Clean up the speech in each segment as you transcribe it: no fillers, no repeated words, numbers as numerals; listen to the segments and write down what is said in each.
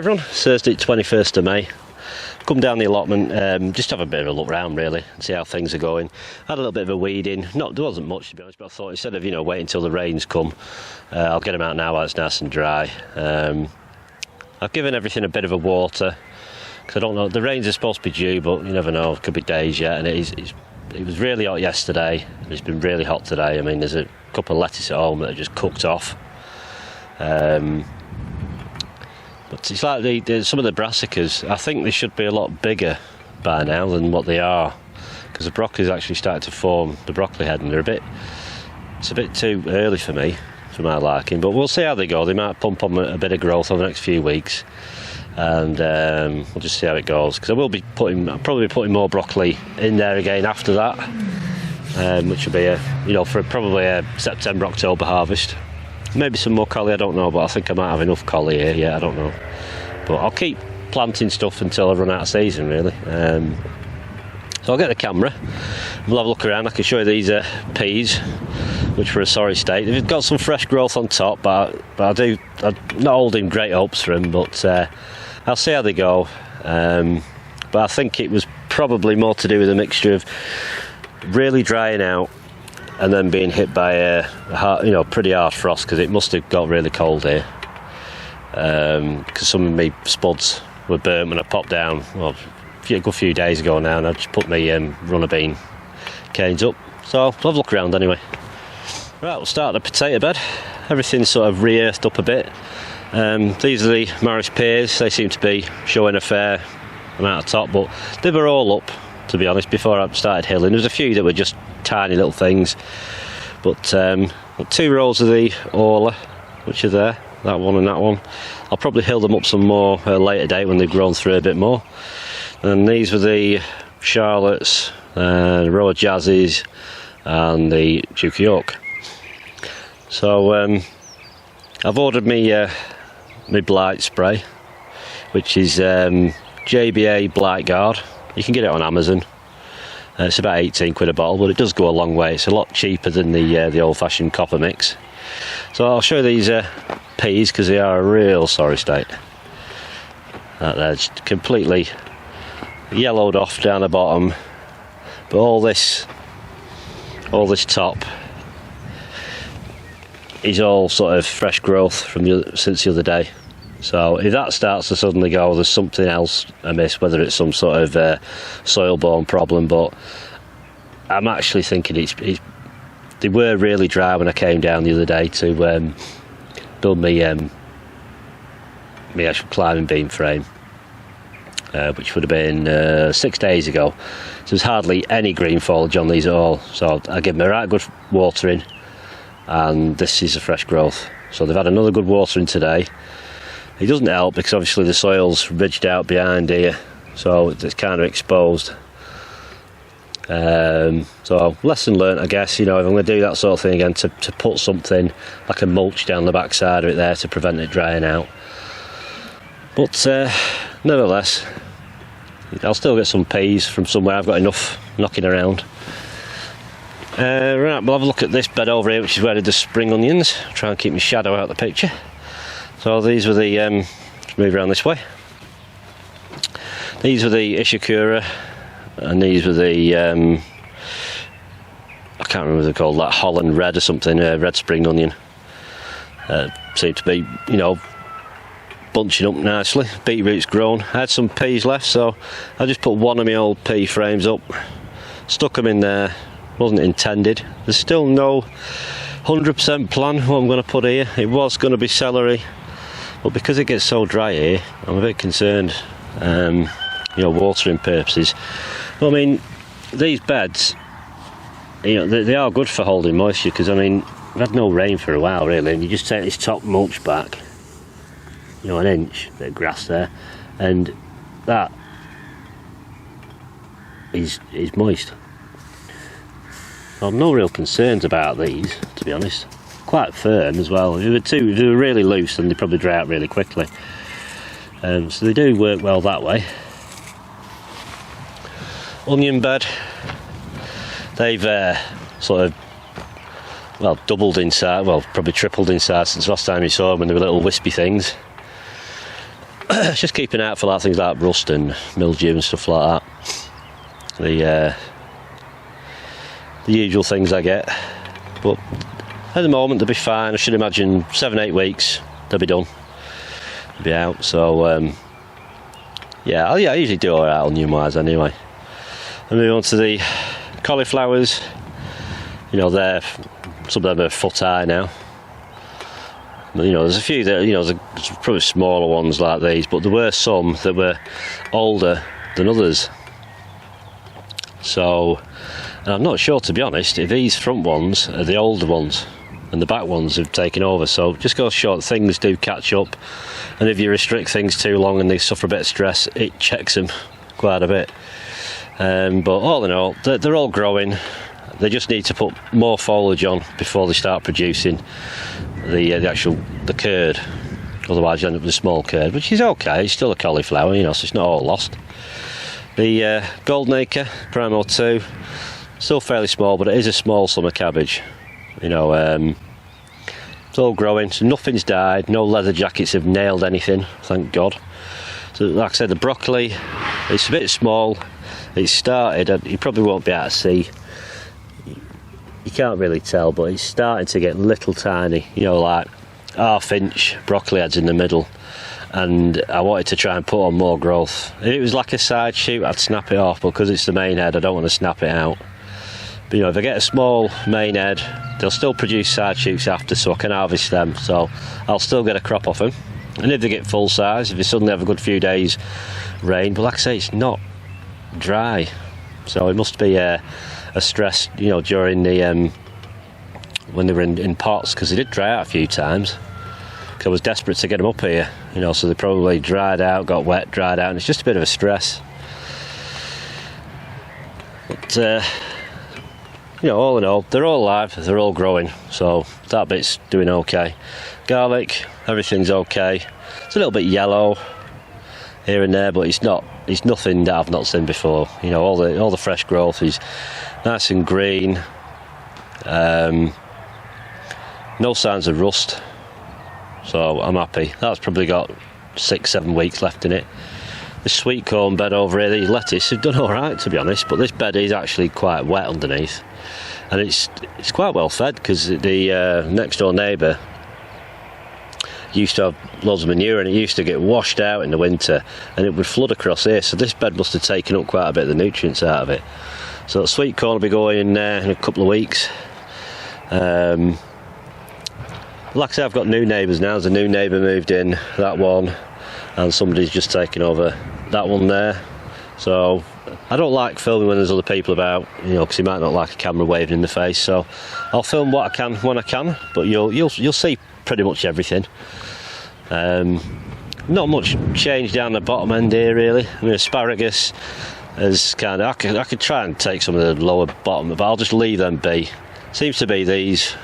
everyone, Thursday 21st of May. Come down the allotment, just have a bit of a look round really and see how things are going. Had a little bit of a weed in, there wasn't much to be honest, but I thought instead of waiting until the rains come, I'll get them out now while it's nice and dry. I've given everything a bit of a water because I don't know, the rains are supposed to be due, but you never know, it could be days yet. And it was really hot yesterday, and it's been really hot today. I mean, there's a couple of lettuce at home that are just cooked off. But it's like some of the brassicas, I think they should be a lot bigger by now than what they are, because the broccoli's actually started to form the broccoli head, and it's a bit too early for me, for my liking, but we'll see how they go. They might pump on a bit of growth over the next few weeks, and we'll just see how it goes, because I'll probably be putting more broccoli in there again after that, which will be for probably a September, October harvest. Maybe some more collie, I don't know, but I think I might have enough collie here, yeah, I don't know. But I'll keep planting stuff until I run out of season, really. So I'll get the camera, we'll have a look around. I can show you these peas, which were a sorry state. They've got some fresh growth on top, but I'm not holding great hopes for them, but I'll see how they go. But I think it was probably more to do with a mixture of really drying out and then being hit by a pretty hard frost, because it must have got really cold here. Because some of my spuds were burnt when I popped down a good few days ago now, and I just put my runner bean canes up. So I'll have a look around anyway. Right, we'll start the potato bed. Everything's sort of re-earthed up a bit. These are the Morris pears. They seem to be showing a fair amount of top, but they were all up, to be honest, before I started hilling. There was a few that were just tiny little things, but 2 rows of the Orla, which are there, that one and that one. I'll probably hill them up some more at a later date when they've grown through a bit more. And these were the Charlottes, the row of Jazzies and the Duke York. So I've ordered me blight spray, which is JBA Blight Guard. You can get it on Amazon. It's about 18 quid a bottle, but it does go a long way. It's a lot cheaper than the old-fashioned copper mix. So I'll show you these peas, because they are a real sorry state. They're just completely yellowed off down the bottom, but all this top is all sort of fresh growth from since the other day. So if that starts to suddenly go, there's something else amiss, whether it's some sort of soil-borne problem. But I'm actually thinking they were really dry when I came down the other day to build me actual climbing beam frame, which would have been 6 days ago. So there's hardly any green foliage on these at all. So I give them a right good watering, and this is a fresh growth. So they've had another good watering today. It doesn't help because obviously the soil's ridged out behind here, so it's kind of exposed. So lesson learnt, I guess. If I'm going to do that sort of thing again, to put something like a mulch down the back side of it there to prevent it drying out. But nevertheless, I'll still get some peas from somewhere. I've got enough knocking around. Right, we'll have a look at this bed over here, which is where I did the spring onions. Try and keep my shadow out of the picture. So these were the, let's move around this way. These were the Ishikura, and these were the, I can't remember what they're called, like Holland Red or something, red spring onion. Seem to be, bunching up nicely. Beetroot's grown. I had some peas left, so I just put one of my old pea frames up, stuck them in there. Wasn't intended. There's still no 100% plan what I'm going to put here. It was going to be celery, but because it gets so dry here, I'm a bit concerned, watering purposes. But I mean, these beds, they are good for holding moisture, because I mean, we've had no rain for a while really, and you just take this top mulch back, an inch, bit of grass there, and that is moist. I've no real concerns about these, to be honest. Quite firm as well. If they were really loose, then they probably dry out really quickly. So they do work well that way. Onion bed. They've sort of, doubled in size, probably tripled in size since last time you saw them when they were little wispy things. just keeping out for like things like rust and mildew and stuff like that. The usual things I get, but at the moment they'll be fine. I should imagine 7-8 weeks they'll be done, they'll be out. So yeah, I usually do alright on new wires anyway. And move on to the cauliflowers. You know, some of them are foot high now. You know, there's a few that, you know, there's probably smaller ones like these, but there were some that were older than others. So, and I'm not sure, to be honest, if these front ones are the older ones and the back ones have taken over. So just goes short, things do catch up, and if you restrict things too long and they suffer a bit of stress, it checks them quite a bit. But all in all, they're all growing. They just need to put more foliage on before they start producing the curd. Otherwise you end up with a small curd, which is okay. It's still a cauliflower, you know, so it's not all lost. The golden acre Primo 2, still fairly small, but it is a small summer cabbage. You know, it's all growing, so nothing's died. No leather jackets have nailed anything, thank God. So like I said, the broccoli, it's a bit small. It's started, you probably won't be able to see. You can't really tell, but it's starting to get little tiny, you know, like half-inch broccoli heads in the middle. And I wanted to try and put on more growth. If it was like a side shoot, I'd snap it off, but because it's the main head, I don't want to snap it out. But you know, if I get a small main head, they'll still produce side shoots after, so I can harvest them. So I'll still get a crop off them. And if they get full size, if they suddenly have a good few days rain, but like I say, it's not dry, so it must be a stress, you know, during the when they were in pots, because they did dry out a few times. Because I was desperate to get them up here, you know, so they probably dried out, got wet, dried out, and it's just a bit of a stress. But you know, all in all, they're all alive, they're all growing, so that bit's doing okay. Garlic, everything's okay. It's a little bit yellow here and there, but it's nothing that I've not seen before. You know, all the fresh growth is nice and green. No signs of rust, so I'm happy. That's probably got 6-7 weeks left in it. The sweet corn bed over here, the lettuce, have done all right, to be honest, but this bed is actually quite wet underneath, and it's quite well fed, because the next door neighbour used to have loads of manure, and it used to get washed out in the winter and it would flood across here, so this bed must have taken up quite a bit of the nutrients out of it. So the sweet corn will be going in there in a couple of weeks. Like I say, I've got new neighbours now. There's a new neighbour moved in, that one, and somebody's just taken over that one there. So I don't like filming when there's other people about, you know, because you might not like a camera waving in the face. So I'll film what I can when I can, but you'll see pretty much everything. Not much change down the bottom end here, really. I mean, asparagus is kind of, I could try and take some of the lower bottom, but I'll just leave them be. Seems to be these,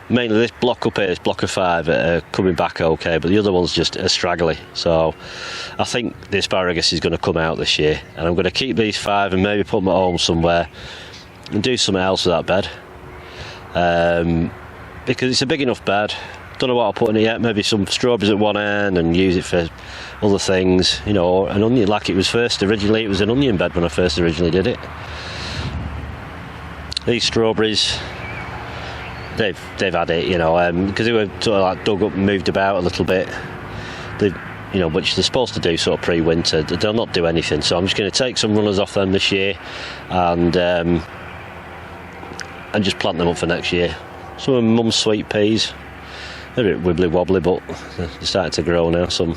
mainly this block up here, this block of 5, are coming back okay, but the other one's just straggly. So I think the asparagus is going to come out this year, and I'm going to keep these 5 and maybe put them at home somewhere and do something else with that bed, because it's a big enough bed. Don't know what I'll put in it yet. Maybe some strawberries at one end and use it for other things, you know, or an onion, like it was originally. It was an onion bed when I first originally did it. These strawberries, they've had it, you know, because they were sort of like dug up and moved about a little bit. They, you know, which they're supposed to do sort of pre-winter. They'll not do anything, so I'm just going to take some runners off them this year and just plant them up for next year. Some of Mum's sweet peas. They're a bit wibbly wobbly, but they're starting to grow now. Some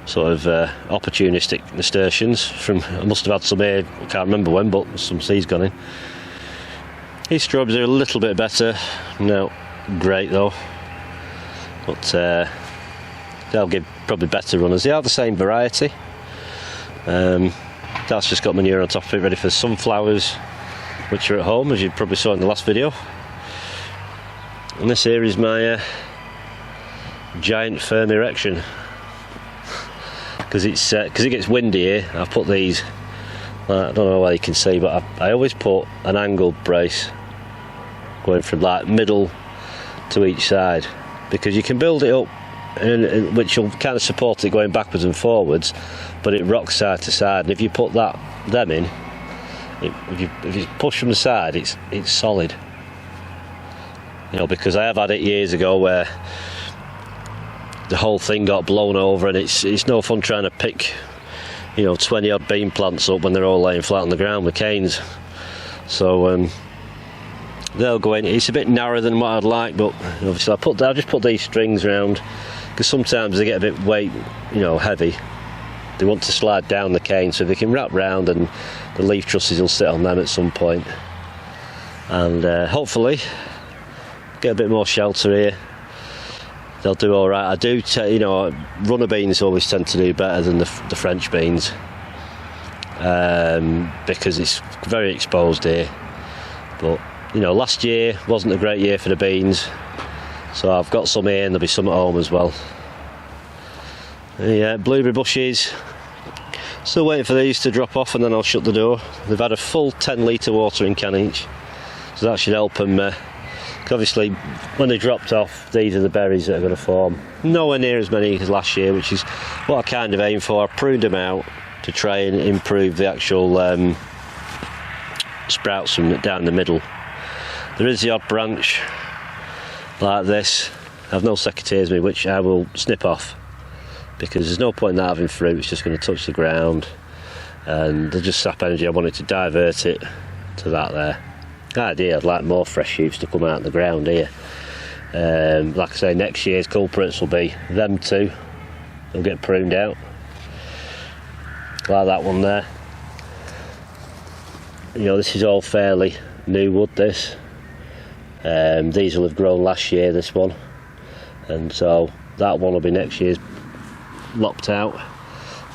sort of opportunistic nasturtiums from, I must have had some here, I can't remember when, but some seeds gone in. These strawberries are a little bit better, not great though, but they'll give probably better runners. They are the same variety. That's just got manure on top of it, ready for sunflowers, which are at home, as you probably saw in the last video. And this here is my giant firm erection, because it gets windy here. I've put these, I don't know whether you can see, but I always put an angled brace going from like middle to each side, because you can build it up and which will kind of support it going backwards and forwards, but it rocks side to side. And if you put them in, if you push from the side, it's solid. You know, because I have had it years ago where the whole thing got blown over, and it's no fun trying to pick, you know, 20 odd bean plants up when they're all laying flat on the ground with canes. So they'll go in. It's a bit narrower than what I'd like, but obviously I'll just put these strings around, because sometimes they get a bit weight, you know, heavy. They want to slide down the cane, so they can wrap round and the leaf trusses will sit on them at some point. And hopefully get a bit more shelter here. They'll do all right. I do, you know, runner beans always tend to do better than the French beans, because it's very exposed here. But you know, last year wasn't a great year for the beans, so I've got some here and there'll be some at home as well. Yeah, blueberry bushes. Still waiting for these to drop off and then I'll shut the door. They've had a full 10 litre watering can each, so that should help them. Obviously, when they dropped off, these are the berries that are going to form. Nowhere near as many as last year, which is what I kind of aimed for. I pruned them out to try and improve the actual sprouts from down the middle. There is the odd branch like this. I have no secateurs with me, which I will snip off, because there's no point in that having fruit. It's just going to touch the ground and they'll just sap energy. I wanted to divert it to that there. The idea, I'd like more fresh shoots to come out of the ground here. Like I say, next year's culprits will be them two. They'll get pruned out, like that one there. You know, this is all fairly new wood, this. These will have grown last year, this one, and so that one will be next year's lopped out.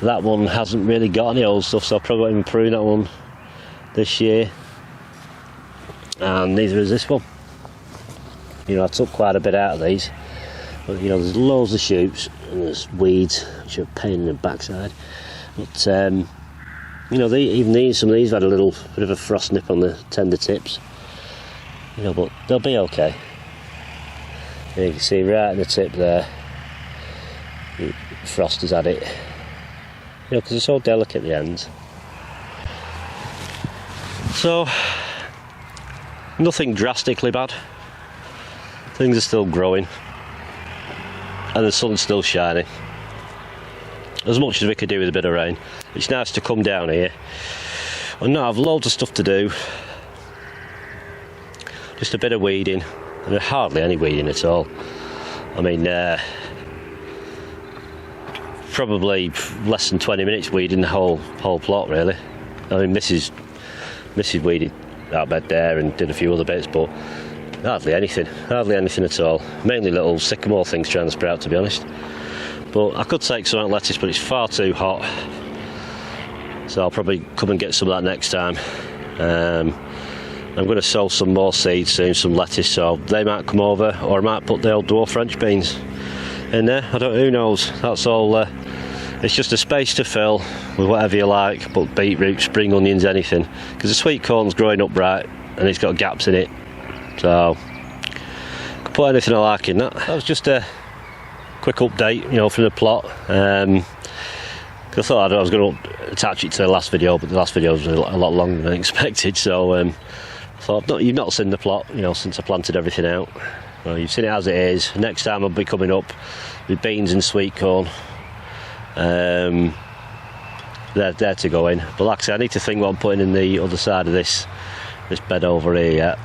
That one hasn't really got any old stuff, so I'll probably won't even prune that one this year. And neither is this one. You know, I took quite a bit out of these, but you know, there's loads of shoots and there's weeds, which are a pain in the backside. But you know, even these, some of these have had a little bit of a frost nip on the tender tips. You know, but they'll be okay. And you can see right in the tip there, the frost has had it. You know, because they're so delicate at the ends. So, nothing drastically bad. Things are still growing and the sun's still shining. As much as we could do with a bit of rain. It's nice to come down here and not have loads of stuff to do. Just a bit of weeding, and hardly any weeding at all. I mean, probably less than 20 minutes weeding the whole plot, really. I mean, Mrs. weeded that bed there and did a few other bits, but hardly anything at all. Mainly little sycamore things trying to sprout, to be honest. But I could take some out lettuce, but it's far too hot, so I'll probably come and get some of that next time. I'm going to sow some more seeds soon, some lettuce, so they might come over, or I might put the old dwarf French beans in there. Who knows? That's all. It's just a space to fill with whatever you like, but beetroot, spring onions, anything, because the sweet corn's growing up right and it's got gaps in it, so I can put anything I like in that. That was just a quick update, you know, from the plot. I thought I was going to attach it to the last video, but the last video was a lot longer than expected, so I thought, you've not seen the plot, you know, since I planted everything out. Well, you've seen it as it is. Next time I'll be coming up with beans and sweet corn. They're there to go in, but like I said, I need to think what I'm putting in the other side of this bed over here yet.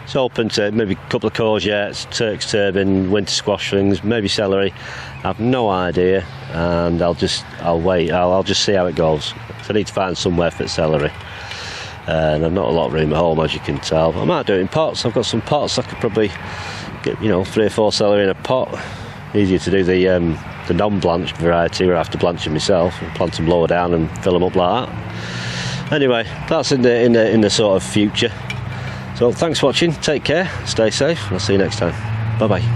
It's open to maybe a couple of courgettes, Turk's turban, winter squash things, maybe celery. I have no idea, and I'll wait. I'll just see how it goes. So I need to find somewhere for the celery, and I've not a lot of room at home, as you can tell. I might do it in pots. I've got some pots. I could probably get, you know, 3 or 4 celery in a pot. Easier to do the non-blanched variety, where I have to blanch them myself and plant them lower down and fill them up like that. Anyway, that's in the sort of future. So thanks for watching. Take care. Stay safe. I'll see you next time. Bye bye.